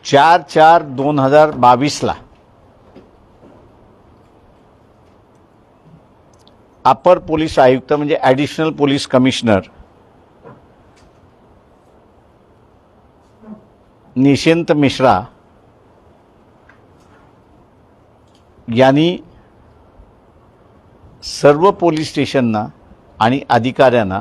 4/4/2022 अपर police आयुक्त म्हणजे additional police commissioner निशिंत Mishra यांनी सर्व पोलीस स्टेशनना आणि अधिकाऱ्यांना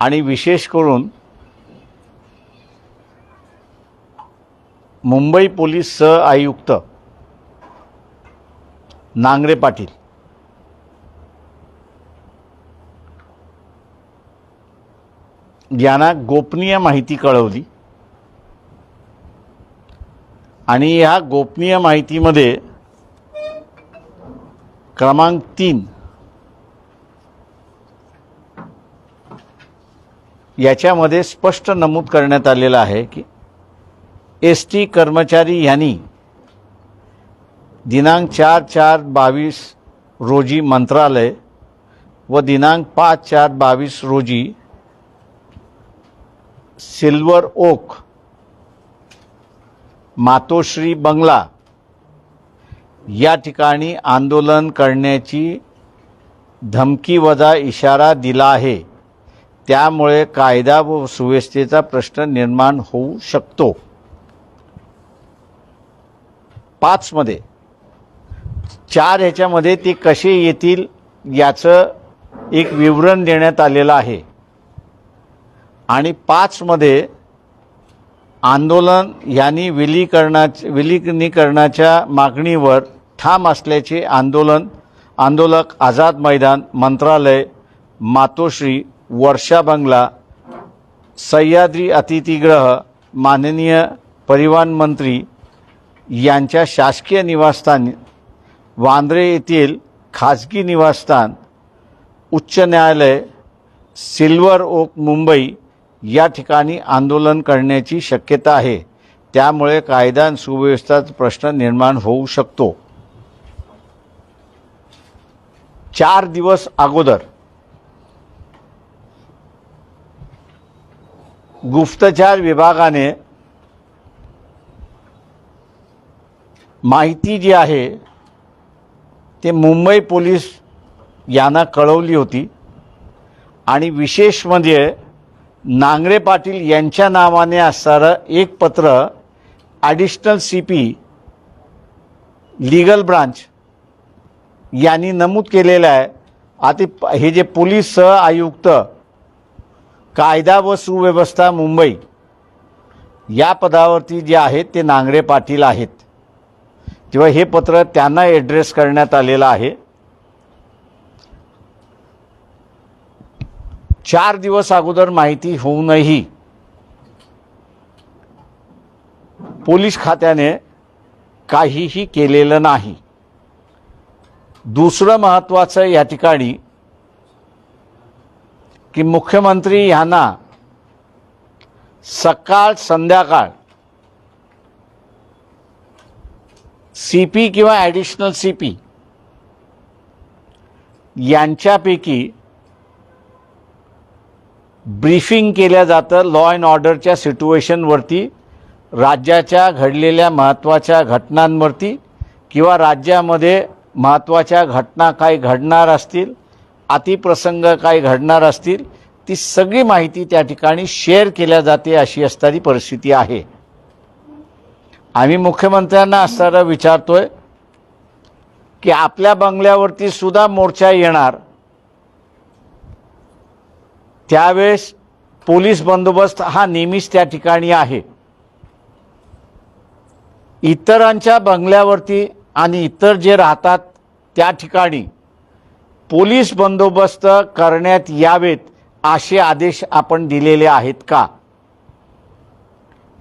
आणि विशेष करून मुंबई पोलीस सहआयुक्त नांगरे पाटील यांना गोपनीय माहिती कळवली आणि ह्या गोपनीय माहितीमध्ये क्रमांक 3 याच्यामध्ये स्पष्ट नमूद करण्यात आलेलं आहे की एसटी कर्मचारी यांनी दिनांक 4/4/22 रोजी मंत्रालय व दिनांक 5/4/22 रोजी सिल्वर ओक मातोश्री बंगला या ठिकाणी आंदोलन करण्याची धमकीवजा इशारा दिला आहे। त्यामुळे कायदा व सुव्यवस्थेचा प्रश्न निर्माण होऊ शकतो। 5 मध्ये 4 ह्याच्यामध्ये ते कसे येतील याचं एक विवरण देण्यात आलेलं आहे आणि 5 मध्ये आंदोलन यांनी विलिनीकरणाच्या मागणीवर ठाम असल्याचे आंदोलक आझाद मैदान मंत्रालय मातोश्री वर्षा बंगला सह्याद्री अतिथीगृह माननीय परिवहन मंत्री यांच्या शासकीय निवासस्थान वांद्रे येथील खाजगी निवासस्थान उच्च न्यायालय सिल्वर ओक मुंबई या ठिकाणी आंदोलन करण्याची शक्यता आहे। त्यामुळे कायदा आणि सुव्यवस्थेचा प्रश्न निर्माण होऊ शकतो। 4 दिवस अगोदर गुप्तचर विभागाने माहिती जी आहे ते मुंबई पोलीस यांना कळवली होती आणि विशेष म्हणजे नांगरे पाटील यांच्या नावाने असणारं एक पत्र ॲडिशनल सीपी लीगल ब्रांच यांनी नमूद केलेलं आहे। आता हे जे पोलीस सहआयुक्त कायदा व सुव्यवस्था मुंबई या पदावरती जे आहेत ते नांगरे पाटील आहेत, तेव्हा हे पत्र त्यांना ॲड्रेस करण्यात आलेलं आहे। 4 दिवस अगोदर माहिती होऊनही पोलीस खात्याने काहीही केलेलं नाही। दुसरं महत्त्वाचं या ठिकाणी की मुख्यमंत्री यांना सकाळ संध्याकाळ सीपी किंवा ॲडिशनल सीपी यांच्यापैकी ब्रीफिंग केल्या जातं लॉ अँड ऑर्डरच्या सिच्युएशनवरती, राज्याच्या घडलेल्या महत्त्वाच्या घटनांवरती किंवा राज्यामध्ये महत्त्वाच्या घटना काही घडणार असतील, अतिप्रसंग काही घडणार असतील, ती सगळी माहिती त्या ठिकाणी शेअर केल्या जाते अशी असणारी परिस्थिती आहे। आम्ही मुख्यमंत्र्यांना असणारं विचारतोय की आपल्या बंगल्यावरती सुद्धा मोर्चा येणार, त्यावेळेस पोलीस बंदोबस्त हा नेहमीच त्या ठिकाणी आहे। इतरांच्या बंगल्यावरती आणि इतर जे राहतात त्या ठिकाणी पोलीस बंदोबस्त करण्यात यावेत असे आदेश आपण दिलेले आहेत का?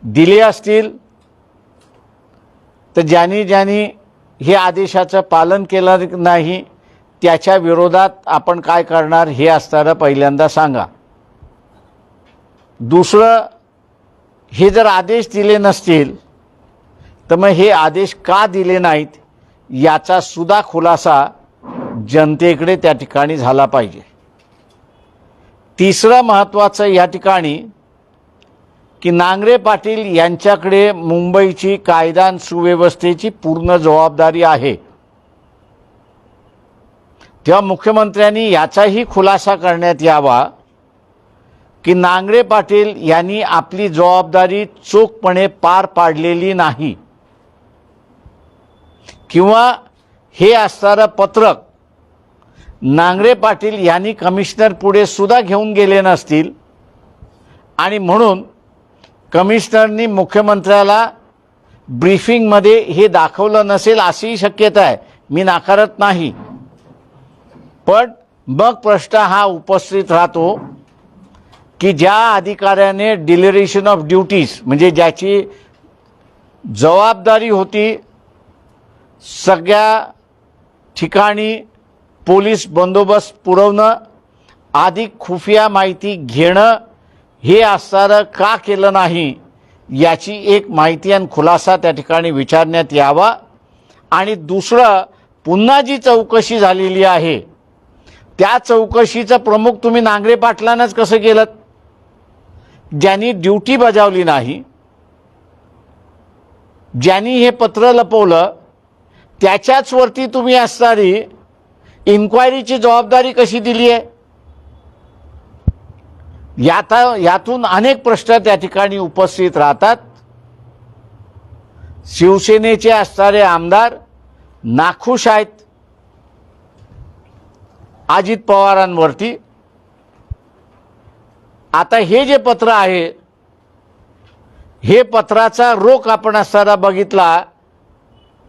दिले असतील तर ज्यांनी हे आदेशाचं पालन केलं नाही त्याच्या विरोधात आपण काय करणार हे असणारं पहिल्यांदा सांगा। दुसरं हे जर आदेश दिले नसतील तर मग हे आदेश का दिले नाहीत याचा सुद्धा खुलासा जनतेकडे त्या ठिकाणी झाला पाहिजे. तिसरं महत्त्वाचं या ठिकाणी की नांगरे पाटील यांच्याकडे मुंबईची कायदा आणि सुव्यवस्थेची पूर्ण जबाबदारी आहे. तेव्हा मुख्यमंत्र्यांनी याचाही खुलासा करण्यात यावा की नांगरे पाटील यांनी आपली जबाबदारी चोखपणे पार पाडलेली नाही किंवा हे असणारं पत्रक नांगरे पाटील यांनी कमिशनर पुढे सुद्धा घेऊन गेले नसतील आणि म्हणून कमिशनरनी मुख्यमंत्र्याला ब्रीफिंगमध्ये हे दाखवलं नसेल अशीही शक्यता आहे. मी नाकारत नाही, पण मग प्रश्न हा उपस्थित राहतो की ज्या अधिकाऱ्याने डिलेरेशन ऑफ ड्युटीज म्हणजे ज्याची जबाबदारी होती सगळ्या ठिकाणी पोलीस बंदोबस्त पुरवणं, अधिक खुफिया माहिती घेणं, हे असणारं का केलं नाही याची एक माहिती आणि खुलासा त्या ठिकाणी विचारण्यात यावा. आणि दुसरं, पुन्हा जी चौकशी झालेली आहे त्या चौकशीचं प्रमुख तुम्ही नांगरे पाटलांनाच कसं केलं, ज्यांनी ड्युटी बजावली नाही, ज्यांनी हे पत्र लपवलं, त्याच्याच वरती तुम्ही असणारी इन्क्वायरीची जबाबदारी कशी दिली आहे. यातून अनेक प्रश्न त्या ठिकाणी उपस्थित राहतात. शिवसेनेचे असणारे आमदार नाखुश आहेत अजित पवारांवरती. आता हे जे पत्र आहे हे पत्राचा रोख आपण असताना बघितला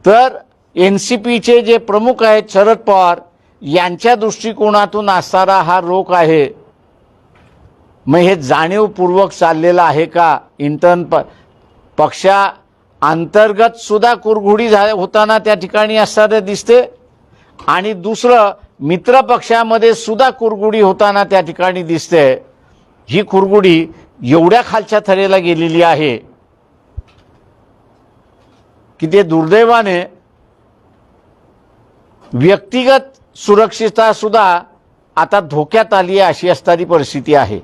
तर NCPचे जे प्रमुख आहेत शरद पवार यांच्या दृष्टिकोनातून असणारा हा रोख आहे. मग हे जाणीवपूर्वक चाललेलं आहे का, इंटर्न पक्षा अंतर्गत सुद्धा कुरघोडी होताना त्या ठिकाणी असणारं दिसते आणि दुसरं मित्र पक्षामध्ये सुद्धा कुरघोडी होताना त्या ठिकाणी दिसते. ही कुरघोडी एवढ्या खालच्या थरेला गेलेली आहे की ते दुर्दैवाने व्यक्तिगत सुरक्षितता सुद्धा आता धोक्यात आली आहे अशी असणारी परिस्थिती आहे.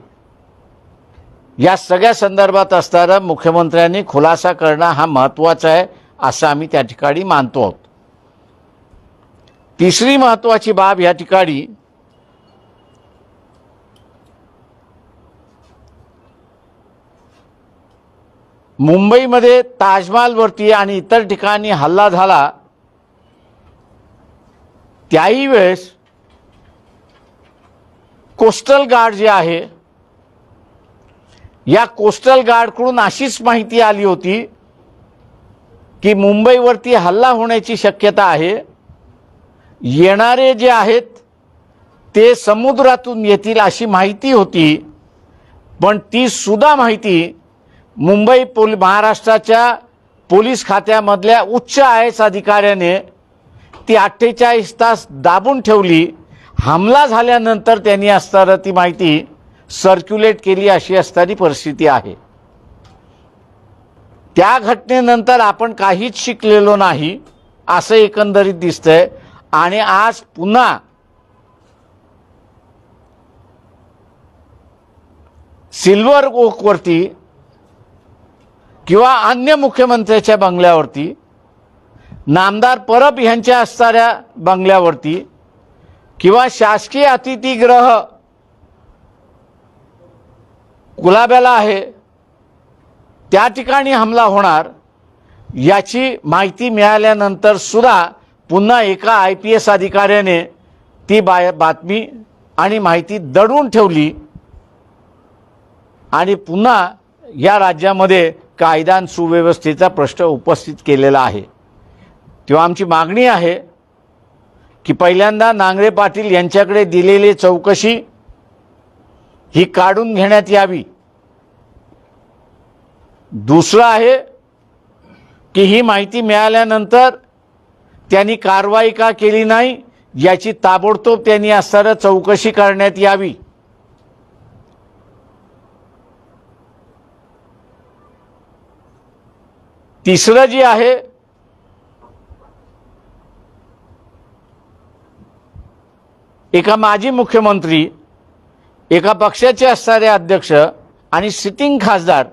या सगळ्या संदर्भात असताना मुख्यमंत्र्यांनी खुलासा करणं हा महत्त्वाचा आहे असं आम्ही त्या ठिकाणी मानतो आहोत. तिसरी महत्त्वाची बाब या ठिकाणी मुंबईमध्ये ताजमहालवरती आणि इतर ठिकाणी हल्ला झाला त्याही वेळेस कोस्टल गार्ड जे आहे या कोस्टल गार्डकडून अशीच माहिती आली होती की मुंबईवरती हल्ला होण्याची शक्यता आहे, येणारे जे आहेत ते समुद्रातून येतील अशी माहिती होती. पण ती सुद्धा माहिती मुंबई महाराष्ट्राच्या पोलीस खात्यामधल्या उच्च IAS अधिकाऱ्याने ती 48 तास दाबून ठेवली. हमला झाल्यानंतर त्यांनी असणारं ती माहिती सर्क्युलेट केली अशी असणारी परिस्थिती आहे. त्या घटनेनंतर आपण काहीच शिकलेलो नाही असं एकंदरीत दिसतंय. आणि आज पुन्हा सिल्वर ओकवरती किंवा अन्य मुख्यमंत्र्याच्या बंगल्यावरती, नामदार परब यांच्या असणाऱ्या बंगल्यावरती किंवा शासकीय अतिथीगृह गुलाब्याला आहे त्या ठिकाणी हमला होणार याची माहिती मिळाल्यानंतर सुद्धा पुन्हा एका IPS अधिकाऱ्याने ती बातमी आणि माहिती दडवून ठेवली आणि पुन्हा या राज्यामध्ये कायदा आणि सुव्यवस्थेचा प्रश्न उपस्थित केलेला आहे. तेव्हा आमची मागणी आहे की पहिल्यांदा नांगरे पाटील यांच्याकडे दिलेली चौकशी ही काढून घेण्यात यावी. दुसरं आहे की ही माहिती मिळाल्यानंतर त्यांनी कारवाई का केली नाही याची ताबडतोब त्यांनी असणारं चौकशी करण्यात यावी. तिसरं जी आहे, एका माजी मुख्यमंत्री, एका पक्षाचे असणारे अध्यक्ष आणि सिटिंग खासदार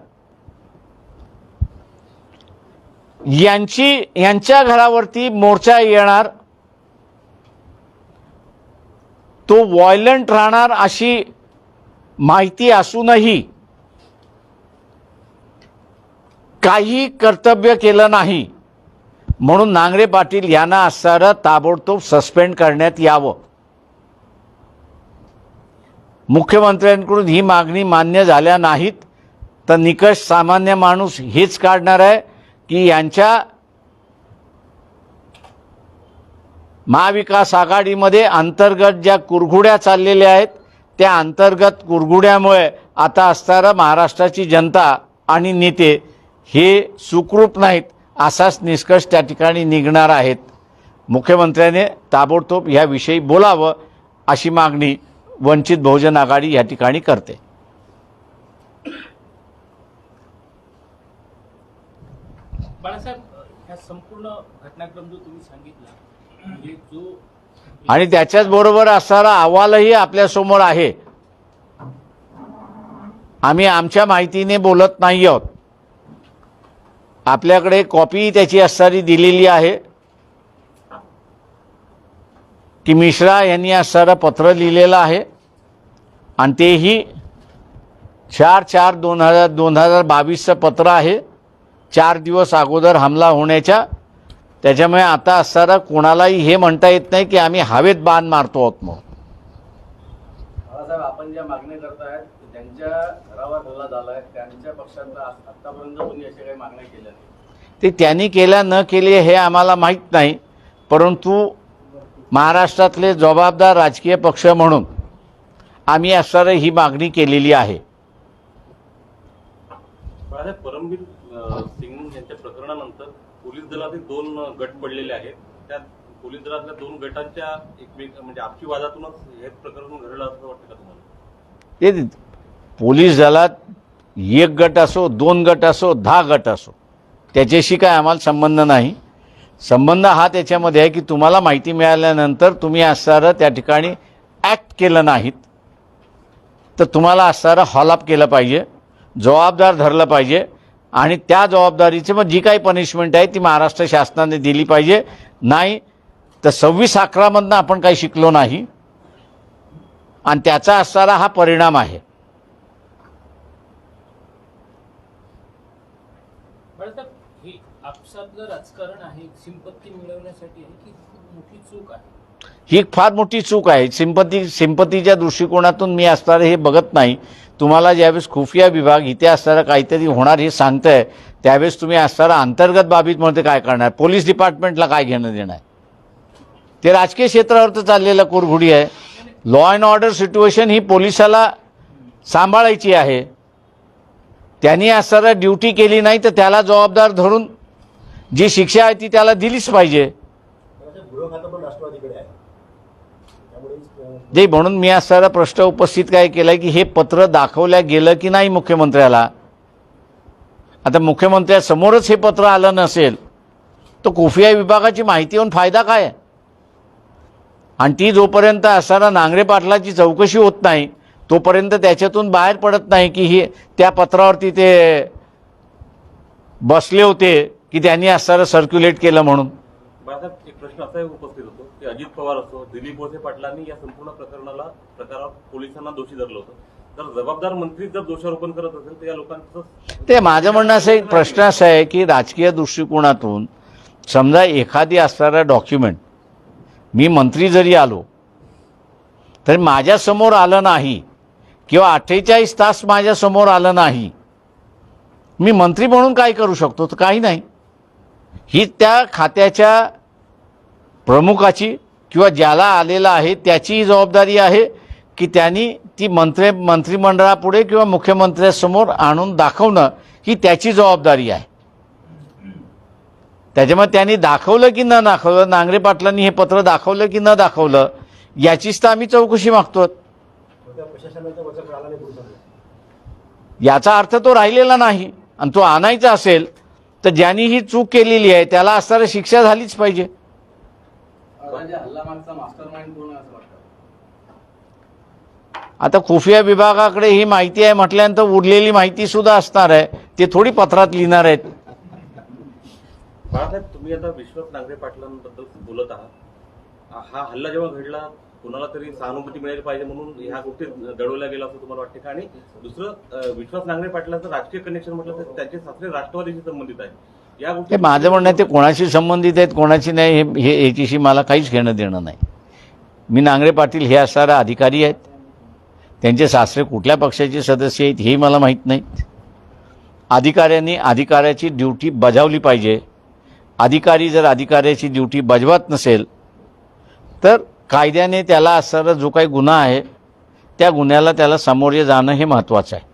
यांच्या घरावरती मोर्चा येणार, तो व्हायलंट राहणार अशी माहिती असूनही काही कर्तव्य केलं नाही, म्हणून नांगरे पाटील यांना असणारं ताबडतोब सस्पेंड करण्यात यावं. मुख्यमंत्र्यांकडून ही मागणी मान्य झाल्या नाहीत तर निकष सामान्य माणूस हेच काढणार आहे की यांच्या महाविकास आघाडीमध्ये अंतर्गत ज्या कुरघुड्या चाललेल्या आहेत त्या अंतर्गत कुरघुड्यामुळे आता असणारं महाराष्ट्राची जनता आणि नेते हे सुखरूप नाहीत असाच निष्कर्ष त्या ठिकाणी निघणार आहेत. मुख्यमंत्र्याने ताबडतोब याविषयी बोलावं अशी मागणी वंचित बहुजन आघाडी या ठिकाणी करते. बाळासाहेब, ह्या संपूर्ण घटनाक्रम जो तुम्ही सांगितला म्हणजे जो आणि त्याच्याच बरोबर असणारा अहवालही आपल्यासमोर आहे. आम्ही आमच्या माहितीने बोलत नाही आहोत. आपल्याकडे कॉपी त्याची असणारी दिलेली आहे की मिश्रा यांनी असणारं पत्र लिहिलेलं आहे आणि तेही 4/4/2022चं पत्र आहे, 4 दिवस अगोदर हमला होण्याच्या. त्याच्यामुळे आता असणारं कोणालाही हे म्हणता येत नाही की आम्ही हवेत बाण मारतो आहोत. मग बाळासाहेब, आपण ज्या मागण्या करतायत ज्यांच्या घरावर हल्ला झालाय त्यांच्या पक्षातला आतापर्यंत कोणी अशा काही मागण्या केल्या नाही. ते त्यांनी केल्या न केली हे आम्हाला माहीत नाही, परंतु महाराष्ट्रातले जबाबदार राजकीय पक्ष म्हणून आम्ही असणारं ही मागणी केलेली आहे. बाळासाहेब, परमबीर सिंग यांच्या प्रकरणानंतर पोलीस दलातील 2 गट पडलेले आहेत. त्या पोलीस दलातल्या 2 गटांच्या एकमेक म्हणजे आपसी वादातूनच हे प्रकरण घडलं असं वाटतं का तुम्हाला? ते पोलीस दलात 1 गट असो, 2 गट असो, 10 गट असो, त्याच्याशी काय आम्हाला संबंध नाही. संबंध हा त्याच्यामध्ये आहे की तुम्हाला माहिती मिळाल्यानंतर तुम्ही असणारं त्या ठिकाणी ॲक्ट केलं नाहीत तर तुम्हाला असणारं हॉलअप केलं पाहिजे, जबाबदार धरलं पाहिजे आणि त्या जबाबदारीचं मग जी काही पनिशमेंट आहे ती महाराष्ट्र शासनाने दिली पाहिजे. नाही तर 26/11मधनं आपण काही शिकलो नाही आणि त्याचा असणारा हा परिणाम आहे. बाळासाहेब, हे आपसातलं राजकारण आहे, सिंपत्ती मिळवण्यासाठी आहे की खूप मोठी चूक आहे? ही फार मोठी चूक आहे. सिंपतीच्या दृष्टिकोनातून मी असणारं हे बघत नाही. तुम्हाला ज्यावेळेस खुफिया विभाग इथे असणारं काहीतरी होणार हे सांगतंय त्यावेळेस तुम्ही असणारं अंतर्गत बाबीमध्ये काय करणार? पोलीस डिपार्टमेंटला काय घेणं देणं आहे? ते राजकीय क्षेत्रावर तर चाललेलं कुरघुडी आहे. लॉ अँड ऑर्डर सिच्युएशन ही पोलिसाला सांभाळायची आहे. त्यांनी असणारं ड्युटी केली नाही तर त्याला जबाबदार धरून जी शिक्षा आहे ती त्याला दिलीच पाहिजे. गृह खातं पण राष्ट्रवादीकडे आहे, त्यामुळे जे म्हणून मी असणारा प्रश्न उपस्थित काय केला की हे पत्र दाखवल्या गेलं की नाही मुख्यमंत्र्याला. आता मुख्यमंत्र्यासमोरच हे पत्र आलं नसेल तर खुफिया विभागाची माहिती होऊन फायदा काय आहे? आणि ती जोपर्यंत असणारा नांगरे पाटलाची चौकशी होत नाही तोपर्यंत त्याच्यातून बाहेर पडत नाही की हे त्या पत्रावरती ते बसले होते की त्यांनी असणारं सर्क्युलेट केलं म्हणून. बाळासाहेब, एक प्रश्न असा उपस्थित होतो की अजित पवार असो, दिलीप वळसे पाटलांनी या संपूर्ण प्रकारावर पोलिसांना दोषी धरलं होतं. तर जबाबदार मंत्री जर दोषारोपण करत असेल तर या लोकांचं ते माझं म्हणणं असं एक प्रश्न असा आहे की राजकीय दृष्टिकोनातून समजा एखादी असणारं डॉक्युमेंट मी मंत्री जरी आलो तरी माझ्यासमोर आलं नाही किंवा 48 तास माझ्यासमोर आलं नाही, मी मंत्री म्हणून काय करू शकतो? तर काही नाही. ही त्या खात्याच्या प्रमुखाची किंवा ज्याला आलेला आहे त्याची जबाबदारी आहे की त्यांनी ती मंत्रिमंडळापुढे किंवा मुख्यमंत्र्यांसमोर आणून दाखवणं ही त्याची जबाबदारी आहे. त्याच्यामुळे त्यांनी दाखवलं की न दाखवलं, नांगरे पाटलांनी हे पत्र दाखवलं की न दाखवलं याचीच तर आम्ही चौकशी मागतो. याचा अर्थ तो राहिलेला नाही आणि तो आणायचा असेल तर ज्यांनी ही चूक केलेली आहे त्याला असणारी शिक्षा झालीच पाहिजे. दादा, हल्ला मागचा मास्टर माइंड कोण आहे असं वाटतं? आता खुफिया विभागाकडे ही माहिती आहे म्हटल्यानंतर उरलेली माहिती सुद्धा असणार आहे, ते थोडी पत्रात लिहिणार आहेत. बाळासाहेब, तुम्ही आता विश्वास नांगरे पाटलांबद्दल बोलत आहात. हा हल्ला जेव्हा घडला कुणाला तरी सहानुभूती मिळाली पाहिजे म्हणून ह्या गोष्टी दडवल्या गेल्या असं तुम्हाला वाटते का? आणि दुसरं, विश्वास नांगरे पाटलांचं राजकीय कनेक्शन म्हटलं तर त्याचे सासरे राष्ट्रवादीशी संबंधित आहे. या गोष्टी हे माझं म्हणणं आहे, ते कोणाशी संबंधित आहेत कोणाशी नाही हे याच्याशी मला काहीच घेणं देणं नाही. मी नांगरे पाटील हे असणारे अधिकारी आहेत, त्यांचे सासरे कुठल्या पक्षाचे सदस्य आहेत हेही मला माहीत नाही. अधिकाऱ्यांनी अधिकाऱ्याची ड्युटी बजावली पाहिजे. अधिकारी जर अधिकाऱ्याची ड्युटी बजावत नसेल तर कायद्याने त्याला असणारा जो काही गुन्हा आहे त्या गुन्ह्याला त्याला सामोरे जाणं हे महत्त्वाचं आहे.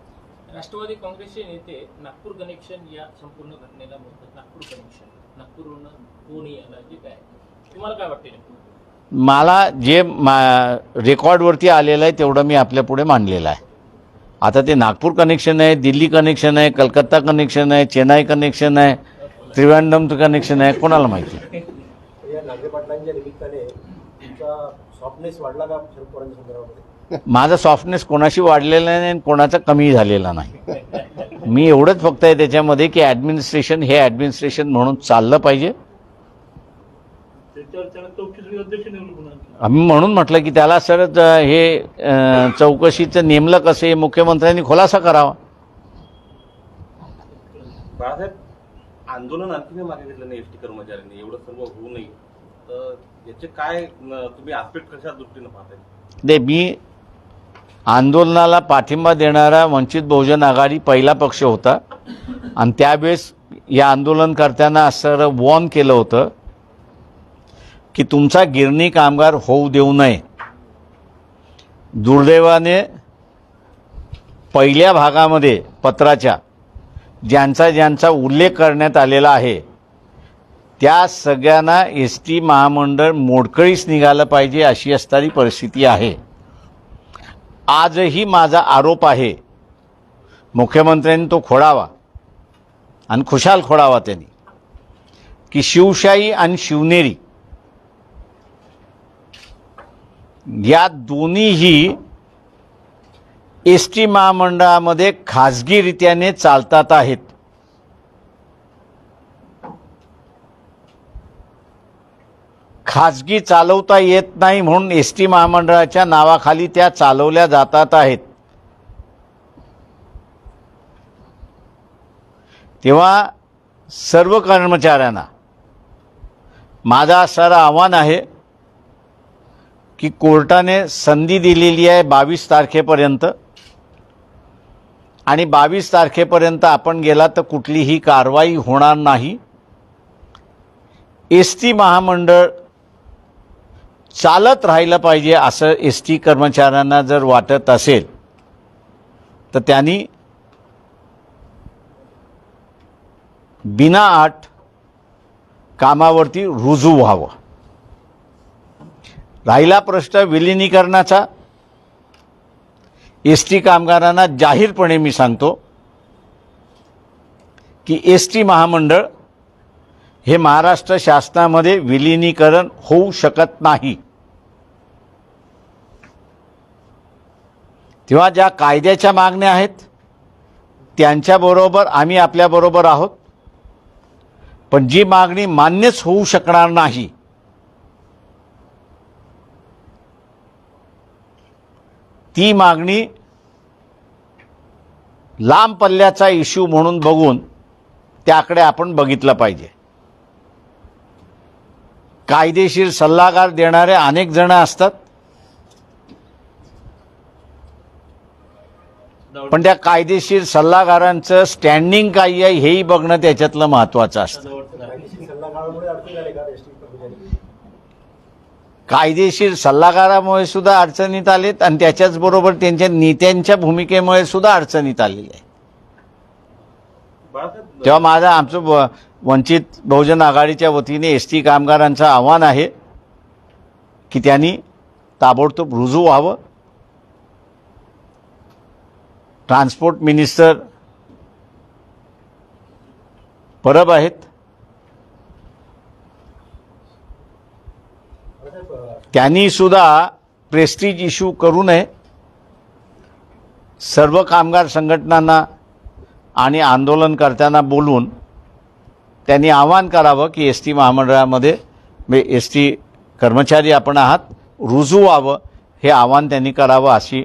राष्ट्रवादी काँग्रेसचे नेते नागपूर कनेक्शन या संपूर्ण घटनेला म्हणतात. नागपूर कनेक्शन, नागपूरवरून कोणी आला, जे काय, तुम्हाला काय वाटते? मला जे रेकॉर्डवरती आलेलं आहे तेवढं मी आपल्या पुढे मांडलेलं आहे. आता ते नागपूर कनेक्शन आहे, दिल्ली कनेक्शन आहे, कलकत्ता कनेक्शन आहे, चेन्नई कनेक्शन आहे, त्रिवेंद्रम कनेक्शन आहे, कोणाला माहिती. या नांगरे पाटलांच्या निमित्ताने तुमचा सॉफ्टनेस वाढला का शरद पवारांच्या संदर्भामध्ये? माझा सॉफ्टनेस कोणाशी वाढलेला नाही आणि कोणाचा कमी झालेला नाही. मी एवढंच फक्त आहे त्याच्यामध्ये की ॲडमिनिस्ट्रेशन हे ॲडमिनिस्ट्रेशन म्हणून चाललं पाहिजे. आम्ही म्हणून म्हटलं की त्याला सर हे चौकशीचं नेमलं कसं हे मुख्यमंत्र्यांनी खुलासा करावा. बाळासाहेब, आंदोलन आणखी मागे घेतलं नाही एसटी कर्मचाऱ्यांनी, एवढं सर्व होऊ नये तर याचे काय तुम्ही आस्पेक्ट कशा दृष्टीनं पाहताय? दे मी आंदोलनाला पाठिंबा देणारा वंचित बहुजन आघाडी पहिला पक्ष होता आणि त्यावेळेस या आंदोलनकर्त्यांना असं वॉर्न केलं होतं की तुमचा गिरणी कामगार होऊ देऊ नये. दुर्दैवाने पहिल्या भागामध्ये पत्राच्या ज्यांचा उल्लेख करण्यात आलेला आहे त्या सगळ्यांना एस टी महामंडळ मोडकळीस निघालं पाहिजे अशी असणारी परिस्थिती आहे. आजही माझा आरोप आहे, मुख्यमंत्र्यांनी तो खोडावा आणि खुशाल खोडावा त्यांनी, की शिवशाही आणि शिवनेरी या दोन्हीही एस टी महामंडळामध्ये खाजगीरित्याने चालतात आहेत. खाजगी चालवता येत नाही म्हणून एस टी महामंडळाच्या नावाखाली त्या चालवल्या जातात आहेत. तेव्हा सर्व कर्मचाऱ्यांना माझं असणारं आव्हान आहे की कोर्टाने संधी दिलेली आहे 22 तारखेपर्यंत आणि 22 तारखेपर्यंत आपण गेला तर कुठलीही कारवाई होणार नाही. एस टी महामंडळ चालत राहिलं पाहिजे असं एस टी कर्मचाऱ्यांना जर वाटत असेल तर त्यांनी बिनाअट कामावरती रुजू व्हावं. राहिला प्रश्न विलिनीकरणाचा, एस टी कामगारांना जाहीरपणे मी सांगतो की एस टी महामंडळ हे महाराष्ट्र शासनामध्ये विलिनीकरण होऊ शकत नाही. तेव्हा ज्या कायद्याच्या मागण्या आहेत त्यांच्याबरोबर आम्ही आपल्याबरोबर आहोत, पण जी मागणी मान्यच होऊ शकणार नाही ती मागणी लांब पल्ल्याचा इश्यू म्हणून बघून त्याकडे आपण बघितलं पाहिजे. कायदेशीर सल्लागार देणारे अनेक जण असतात, पण त्या कायदेशीर सल्लागारांचं स्टँडिंग काय आहे हेही बघणं त्याच्यातलं महत्त्वाचं असतं. कायदेशीर सल्लागारामुळे अडचणी झाले का एसटी कर्मचारी? कायदेशीर सल्लागारामुळे सुद्धा अडचणीत आलेत आणि त्याच्याचबरोबर त्यांच्या नेत्यांच्या भूमिकेमुळे सुद्धा अडचणीत आलेले आहे. बाळासाहेब, तेव्हा आमचं वंचित बहुजन आघाडीच्या वतीने एस टी कामगारांचं आव्हान आहे की त्यांनी ताबडतोब रुजू व्हावं. ट्रान्सपोर्ट मिनिस्टर परब आहेत. त्यांनी सुद्धा प्रेस्टीज इश्यू करू नये. सर्व कामगार संघटनांना आणि आंदोलनकर्त्यांना बोलून त्यांनी आवाहन करावं की एस टी महामंडळामध्ये एस टी कर्मचारी आपण आहात, रुजू व्हावं, हे आवाहन त्यांनी करावं अशी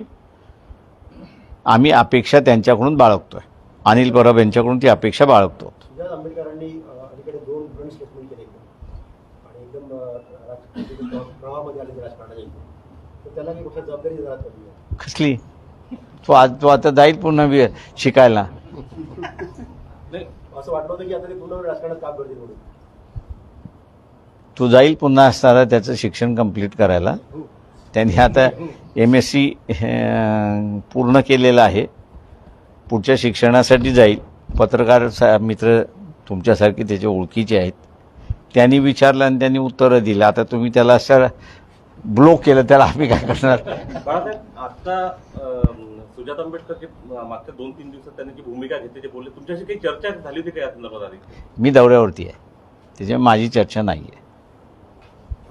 आम्ही अपेक्षा त्यांच्याकडून बाळगतोय. अनिल परब यांच्याकडून ती अपेक्षा बाळगतो. सुजात आंबेडकरांनी अलीकडे 2 ब्रँड स्टेटमेंट केले आणि एकदम प्रवाहामध्ये आले राजकारणाच्या इथे, तर त्याला काही कुठल्या जबाबदारी देणार नाही. कसली? तो आता जाईल पुन्हा शिकायला. नाही, असं वाटलं होतं की आता ते पुन्हा राजकारणात काम करतील म्हणून. तो जाईल पुन्हा असणारा त्याचं शिक्षण कंप्लीट करायला. त्यांनी आता MSc पूर्ण केलेलं आहे. पुढच्या शिक्षणासाठी जाईल. पत्रकार मित्र तुमच्यासारखे त्याचे ओळखीचे आहेत. त्यांनी विचारलं आणि त्यांनी उत्तरं दिलं. आता तुम्ही त्याला असं ब्लॉक केलं, त्याला आम्ही काय करणार? बाळासाहेब, आता सुजात आंबेडकर जे मागच्या 2-3 दिवसात त्यांनी जी भूमिका घेतली ते बोलले, तुमच्याशी काही चर्चा झाली होती का या संदर्भात आधी? मी दौऱ्यावरती आहे, त्याच्यामुळे माझी चर्चा नाही आहे.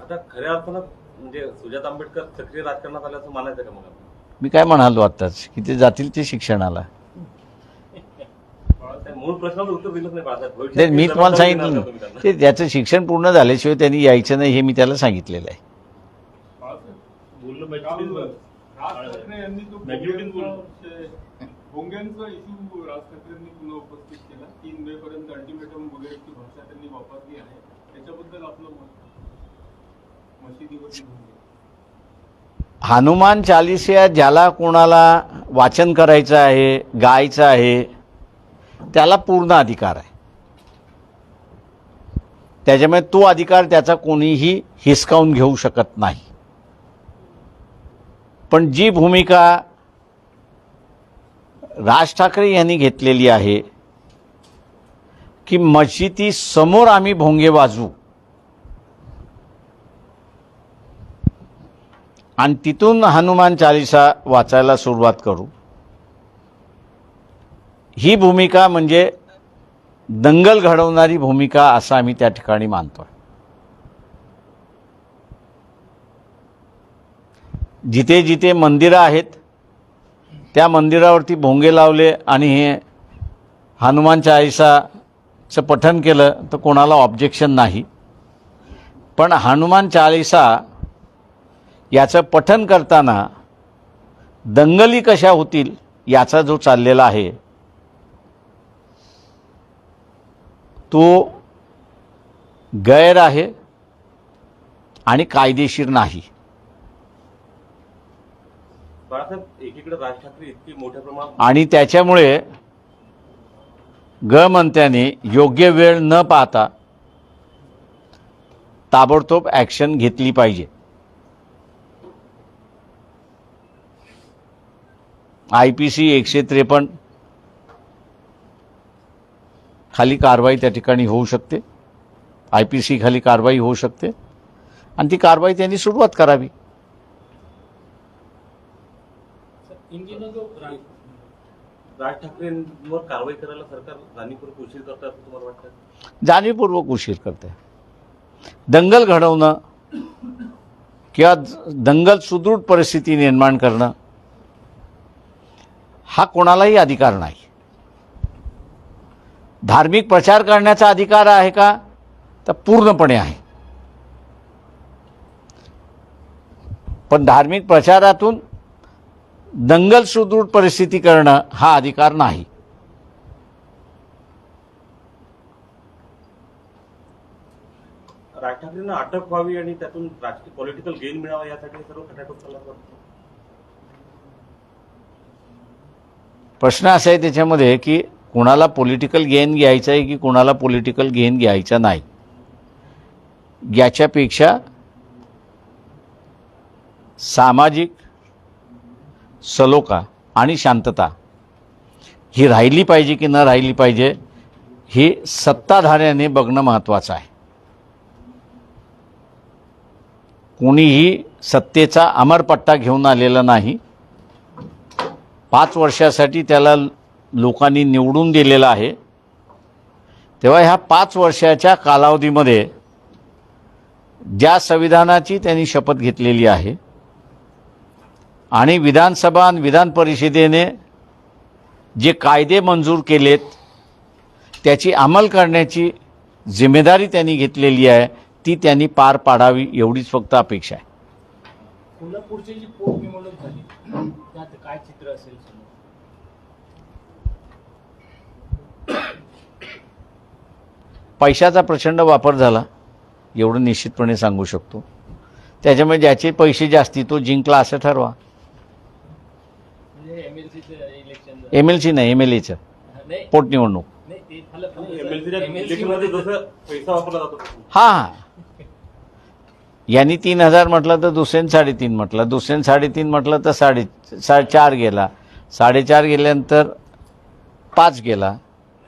आता खऱ्या अर्थानं म्हणजे सुजात आंबेडकर सक्रिय राजकारणात आले असं मानायचं का मग? मी काय म्हणालो आत्ताच की ते जातील ते शिक्षणाला. मूळ प्रश्नाचं उत्तर दिलंच नाही बाळासाहेब. ते मी तुम्हाला सांगितलं ना, ते त्याचं शिक्षण पूर्ण झाल्याशिवाय त्यांनी यायचं नाही हे मी त्याला सांगितलेलं आहे. राज ठाकरे यांनी तो भोंग्यांचा इश्यू राज ठाकरेंनी पुन्हा उपस्थित केला. 3 मे पर्यंत अल्टिमेटम वगैरेची भाषा त्यांनी वापरली आहे. त्याच्याबद्दल आपलं मत? मशिदीवरती भोंगे, हनुमान चालीसा ज्याला कोणाला वाचन करायचं आहे, गायचं आहे, त्याला पूर्ण अधिकार आहे. त्याच्यामुळे तो अधिकार त्याचा कोणीही हिसकावून घेऊ शकत नाही. पण जी भूमिका राज ठाकरे यांनी घेतलेली आहे की मशिदी समोर आम्ही भोंगे वाजवू आणि तिथून हनुमान चालीसा वाचायला सुरुवात करू, ही भूमिका म्हणजे दंगल घडवणारी भूमिका असं आम्ही त्या ठिकाणी मानतोय. जिथे जिथे मंदिरं आहेत त्या मंदिरावरती भोंगे लावले आणि हे हनुमान चालीसाचं पठण केलं तर कोणाला ऑब्जेक्शन नाही. पण हनुमान चालीसा याचं पठण करताना दंगली कशा होतील याचा जो चाललेला आहे तो गैर आहे आणि कायदेशीर नाही. बाळासाहेब, एकीकडे राज ठाकरे इतकी मोठ्या प्रमाणात आणि त्याच्यामुळे गृहमंत्र्यांनी योग्य वेळ न पाहता ताबडतोब ॲक्शन घेतली पाहिजे. IPC 153 खाली कारवाई त्या ठिकाणी होऊ शकते. IPC खाली कारवाई होऊ शकते आणि ती कारवाई त्यांनी सुरुवात करावी. इंडियन जो राज ठाकरेंवर कारवाई करायला सरकार जाणीवपूर्वक उशीर करतं असं तुम्हाला वाटतं? जाणीवपूर्वक उशीर करते. दंगल घडवणं किंवा दंगल सुदृढ परिस्थिती निर्माण करणं हा कोणालाही अधिकार नाही. धार्मिक प्रचार करण्याचा अधिकार आहे का? तर पूर्णपणे आहे. पण धार्मिक प्रचारातून दंगल सुदृढ परिस्थिती करणं हा अधिकार नाही. राज ठाकरेंना अटक व्हावी आणि त्यातून राजकीय पॉलिटिकल गेन मिळावा यासाठी सर्व खटाटोप चालला जातो. प्रश्न असा आहे त्याच्यामध्ये की कुणाला पॉलिटिकल गेन घ्यायचा आहे की कुणाला पॉलिटिकल गेन घ्यायचा नाही. याच्यापेक्षा सामाजिक सलोखा आणि शांतता ही राहिली पाहिजे की न राहिली पाहिजे हे सत्ताधाऱ्याने बघणं महत्त्वाचं आहे. कोणीही सत्तेचा अमरपट्टा घेऊन आलेला नाही. 5 वर्षासाठी त्याला लोकांनी निवडून दिलेलं आहे. तेव्हा ह्या 5 वर्षाच्या कालावधीमध्ये ज्या संविधानाची त्यांनी शपथ घेतलेली आहे आणि विधानसभा आणि विधान परिषदेने जे कायदे मंजूर केलेत त्याची अंमल करण्याची जिम्मेदारी त्यांनी घेतलेली आहे, ती त्यांनी पार पाडावी एवढीच फक्त अपेक्षा आहे. कोल्हापूरची जी पोटनिवडणूक झाली त्यात काय चित्र असेल समोर? पैशाचा प्रचंड वापर झाला एवढं निश्चितपणे सांगू शकतो. त्याच्यामुळे ज्याचे पैसे जास्ती तो जिंकला असं ठरवा. म्हणजे एमएलसीचं इलेक्शन MLC नाही, MLAचं नाही पोटनिवडणूक. नाही ते झालं पण एमएलसीच्या MLC इलेक्शनमध्ये मध्ये जसं पैसा वापरला जातो हां, यांनी 3,000 म्हटलं तर दुसऱ्याने 3.5 म्हटलं, दुसऱ्याने 3.5 म्हटलं तर 4.5 गेला, 4.5 गेल्यानंतर 5 गेला,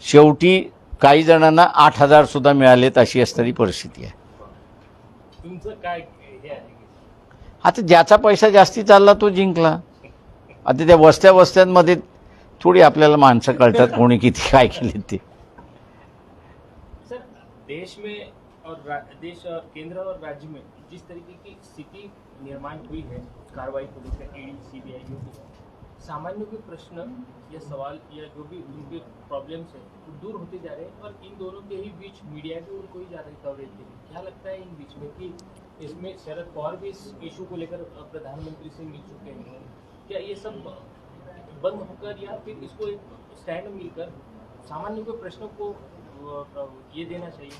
शेवटी काही जणांना 8,000 सुद्धा मिळालेत अशी असणारी परिस्थिती आहे. तुमचं काय हे आहे? आता ज्याचा पैसा जास्ती चालला तो जिंकला. आता त्या वस्त्यांमध्ये थोडी आपल्याला माणसं कळतात कोणी किती काय केले ते. सर, देश में और देश और केंद्र और राज्य में जिस तरीके की स्थिति निर्माण हुई है कार्रवाई को लेकर ईडी सीबीआई की, सामान्य के प्रश्न या सवाल या जो भी उनके प्रॉब्लम्स है वो दूर होते जा रहे हैं और इन दोनों के ही बीच मीडिया की और कोई ज़्यादा कवरेज नहीं. क्या लगता है इन बीच में कि इसमें शरद पवार भी इस इशू को लेकर प्रधानमंत्री से मिल चुके हैं, क्या ये सब बंद होकर या फिर इसको एक स्टैंड मिलकर सामान्य के प्रश्नों को ये देना चाहिए?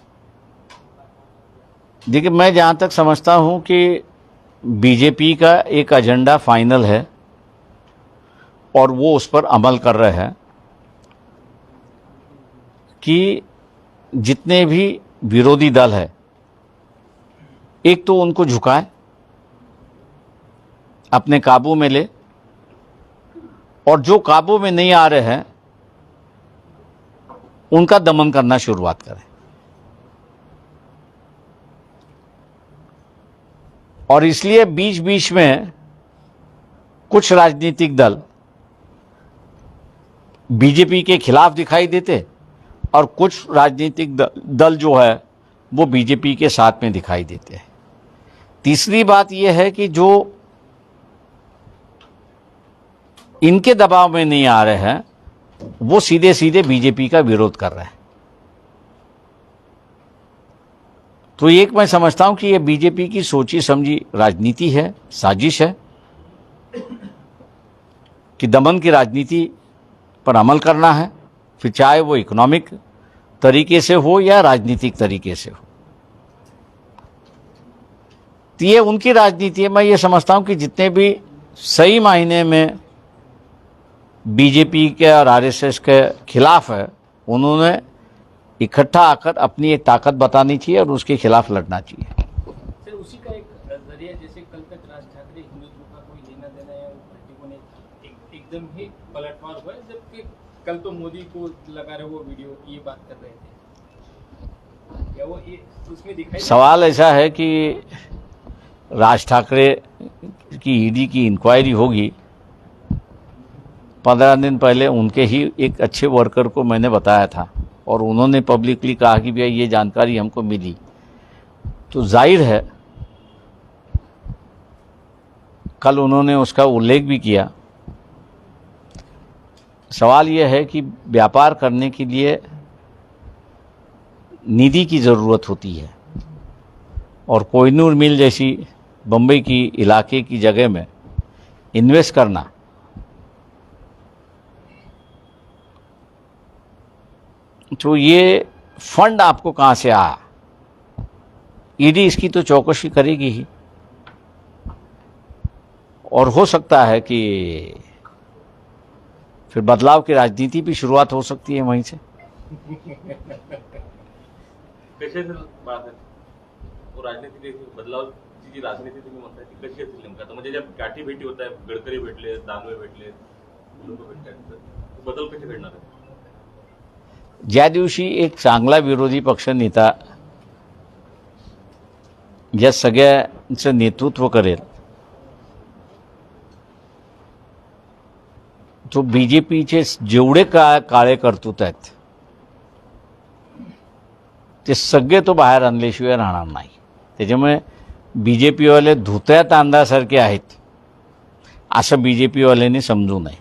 देखिए, मैं जहाँ तक समझता हूँ कि बीजेपी का एक एजेंडा फाइनल है और वो उस पर अमल कर रहे हैं कि जितने भी विरोधी दल है एक तो उनको झुकाए, अपने काबू में ले, और जो काबू में नहीं आ रहे हैं उनका दमन करना शुरुआत करें. और इसलिए बीच बीच में कुछ राजनीतिक दल बीजेपी के खिलाफ दिखाई देते और कुछ राजनीतिक दल जो है वो बीजेपी के साथ में दिखाई देते हैं. तीसरी बात यह है कि जो इनके दबाव में नहीं आ रहे हैं वो सीधे सीधे बीजेपी का विरोध कर रहे हैं. तो एक मैं समझता हूं कि ये बीजेपी की सोची समझी राजनीति है, साजिश है कि दमन की राजनीति पर अमल करना है, फिर चाहे वो इकोनॉमिक तरीके से हो या राजनीतिक तरीके से हो. तो ये उनकी राजनीति है. मैं ये समझता हूं कि जितने भी सही मायने में बीजेपी के और आरएसएस के खिलाफ है उन्होंने इकट्ठा आकर अपनी एक ताकत बतानी चाहिए और उसके खिलाफ लड़ना चाहिए. सर, उसी का एक जरिया जैसे कल तक राज ठाकरे हिंदुत्व का कोई लेना देना या पार्टी को नहीं, एकदम ही पलटवार हुआ है, जबकि कल तो मोदी को लगा रहे वो वीडियो ये बात कर रहे थे. क्या वो ये उसमें दिखाई सवाल ऐसा है कि राज ठाकरे की ईडी की इंक्वायरी होगी. 15 दिन पहले उनके ही एक अच्छे वर्कर को मैंने बताया था और उन्होंने पब्लिकली कहा कि भैया ये जानकारी हमको मिली. तो जाहिर है कल उन्होंने उसका उल्लेख भी किया. सवाल यह है कि व्यापार करने के लिए निधि की ज़रूरत होती है और कोहिनूर मिल जैसी बम्बई की इलाके की जगह में इन्वेस्ट करना तो ये फंड आपको कहाँ से आया, ईडी इसकी तो चौकसी करेगी ही. और हो सकता है कि फिर बदलाव की राजनीति भी शुरुआत हो सकती है वहीं से. कशी असेल बाळासाहेब तो राजनीती बदलावची जी राजनीती तुम्ही म्हणताय ती कशी असेल नेमकं? आता म्हणजे ज्या गाठी भेटी होत आहेत, गडकरी भेटले, दानवे भेटले, लोक भेटले, बदल कसे घडणार आहे? ज्या दिवशी एक चांगला विरोधी पक्ष नेता या सगळ्यांचं नेतृत्व करेल तो बीजेपीचे जेवढे काळे कर्तृत्व आहेत ते सगळे तो बाहेर आणल्याशिवाय राहणार नाही. त्याच्यामुळे बी जे पीवाले धुत्या तांदळासारखे आहेत असं बी जे पीवाल्यांनी समजू नये.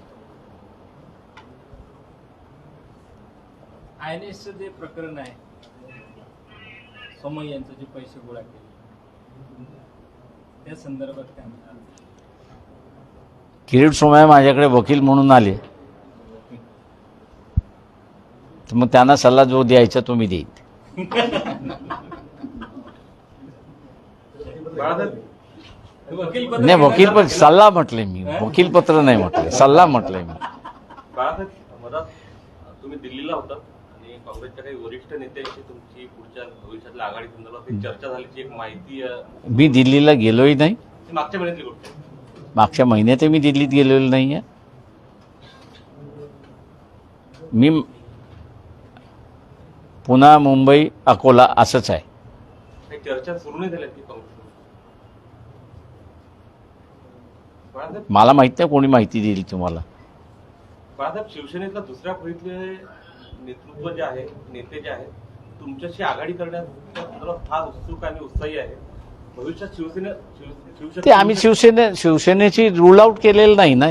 INS जे प्रकरण आहे, सोमय्या यांचं जे पैसे गोळा केले त्या संदर्भात काय म्हणतात? किरीट सोमय्या माझ्याकडे वकील म्हणून आले तर मग त्यांना सल्ला जो द्यायचा तो मी देईन. वकील नाही, वकील पण सल्ला म्हटले मी, वकीलपत्र नाही म्हटले, सल्ला म्हटले मी. बाळासाहेब मधात तुम्ही दिल्लीला होता आणि काँग्रेसच्या काही वरिष्ठ नेत्यांशी तुमची पुढच्या भविष्यातल्या आघाडी संदर्भात एक चर्चा झाल्याची एक माहिती मी दिल्लीला गेलोही नाही. मागच्या महिन्यातली गोष्ट आहे. मागच्या महिन्यात मी दिल्लीत गेलेलो नाही आहे. मी पुन्हा मुंबई अकोला असंच आहे. काही चर्चा सुरू नाही झाल्या की काँग्रेस बाळासाहेब मला माहित नाही कोणी माहिती दिली तुम्हाला. बाळासाहेब शिवसेनेतल्या दुसऱ्या फळीतले नेतृत्व जे आहे, नेते जे आहेत, तुमच्याशी आघाडी करण्याच्या संदर्भात फार उत्सुक आणि उत्साही आहे. भविष्यात ते आम्ही शिवसेनेची रूल आउट केलेलं नाही ना.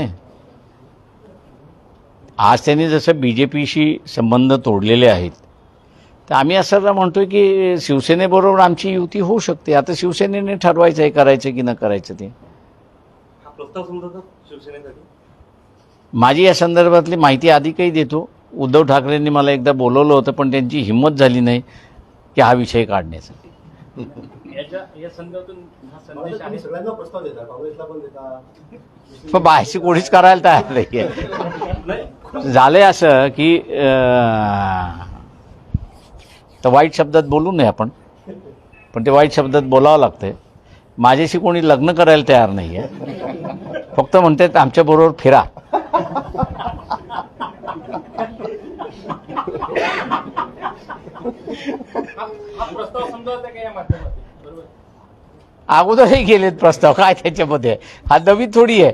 आज त्यांनी जसं बीजेपीशी संबंध तोडलेले आहेत तर आम्ही असं म्हणतोय की शिवसेनेबरोबर आमची युती होऊ शकते. आता शिवसेनेने ठरवायचं आहे करायचं की न करायचं ते. हा प्रस्ताव समजा शिवसेनेसाठी माझी या संदर्भातली माहिती आधी काही देतो. उद्धव ठाकरेंनी मला एकदा बोलवलं होतं पण त्यांची हिंमत झाली नाही की हा विषय काढण्याचा. या संदर्भातून हा संदेश तुम्ही आहे. सगळ्यांना प्रस्ताव देता, काँग्रेसला पण देता. पण बाहेरची कोणीच करायला तयार नाही आहे. झालंय असं की तर वाईट शब्दात बोलू नये आपण, पण ते वाईट शब्दात बोलावं लागतंय. माझ्याशी कोणी लग्न करायला तयार नाही आहे. फक्त म्हणतात आमच्याबरोबर फिरा. हा प्रस्ताव समजावता का या माध्यमातून? बरोबर. अगोदरही गेलेत प्रस्ताव, काय त्याच्यामध्ये हा नवीन थोडी आहे.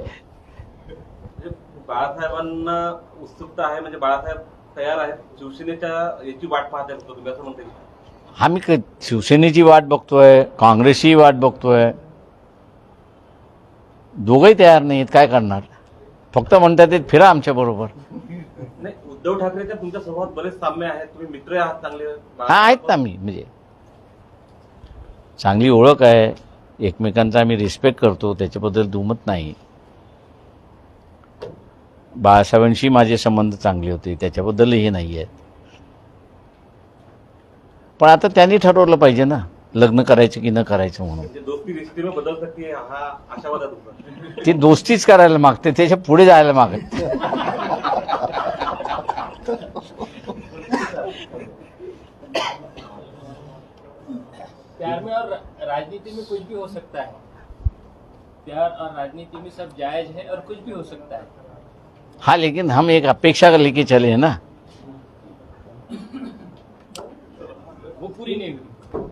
म्हणजे बाळासाहेबांना उत्सुकता आहे, म्हणजे बाळासाहेब तयार आहेत, शिवसेनेच्या याची वाट पाहत आहेत तुम्ही असं म्हणता येईल? आम्ही शिवसेनेची वाट बघतोय, काँग्रेसची वाट बघतोय. दोघंही तयार नाही आहेत, काय करणार. फक्त म्हणतात ते फिरा आमच्याबरोबर. नाही, उद्धव ठाकरेच्या तुमच्या स्वभावात बरेच साम्य आहेत, तुम्ही मित्र आहात चांगले. हा आहेत ना. मी म्हणजे चांगली ओळख आहे, एकमेकांचा आम्ही रिस्पेक्ट करतो, त्याच्याबद्दल दुमत नाही. बाळासाहेबांशी माझे संबंध चांगले होते, त्याच्याबद्दलही नाही आहेत. पण आता त्यांनी ठरवलं पाहिजे ना लग्न करायचं की न करायचं म्हणून. म्हणजे दोस्ती रिश्ते में बदल सकती है हा आशावाद आहे तुमचा? ती दोस्तीच करायला मागते, त्याच्या पुढे जायला मागते. प्यार में और राजनीति में कुछ भी हो सकता है. प्यार और राजनीति में सब जायज है और कुछ भी हो सकता है. हाँ, लेकिन हम एक अपेक्षा लेके चले हैं ना, वो पूरी नहीं हुई.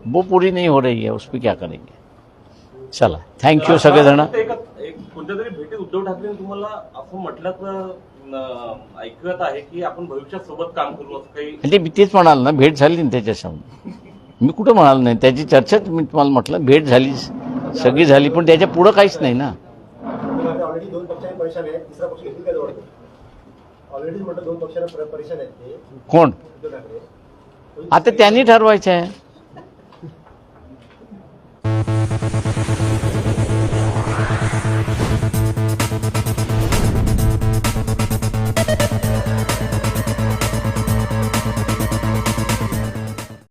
वो पूरी नहीं हो रही है, उस पर क्या करेंगे. चला, थँक्यू सगळेजण. एक कोणत्या तरी भेटीत उद्धव ठाकरेंनी तुम्हाला असं म्हटल्याचं ऐकत आहे की आपण भविष्यात सोबत काम करू, असं काही? म्हणजे मी तेच म्हणाल ना, भेट झाली ना त्याच्यासमोर. मी कुठं म्हणाल नाही, त्याची चर्चाच मी तुम्हाला म्हटलं. भेट झाली, सगळी झाली, पण त्याच्या पुढं काहीच नाही ना. ऑलरेडी 2 पक्षांनी परेशान आहेत, तिसरा पक्ष घेतील काय जवळ? ऑलरेडी म्हटलं 2 पक्षांना परेशान आहेत ते. कोण? उद्धव ठाकरे. आता त्यांनी ठरवायचं आहे.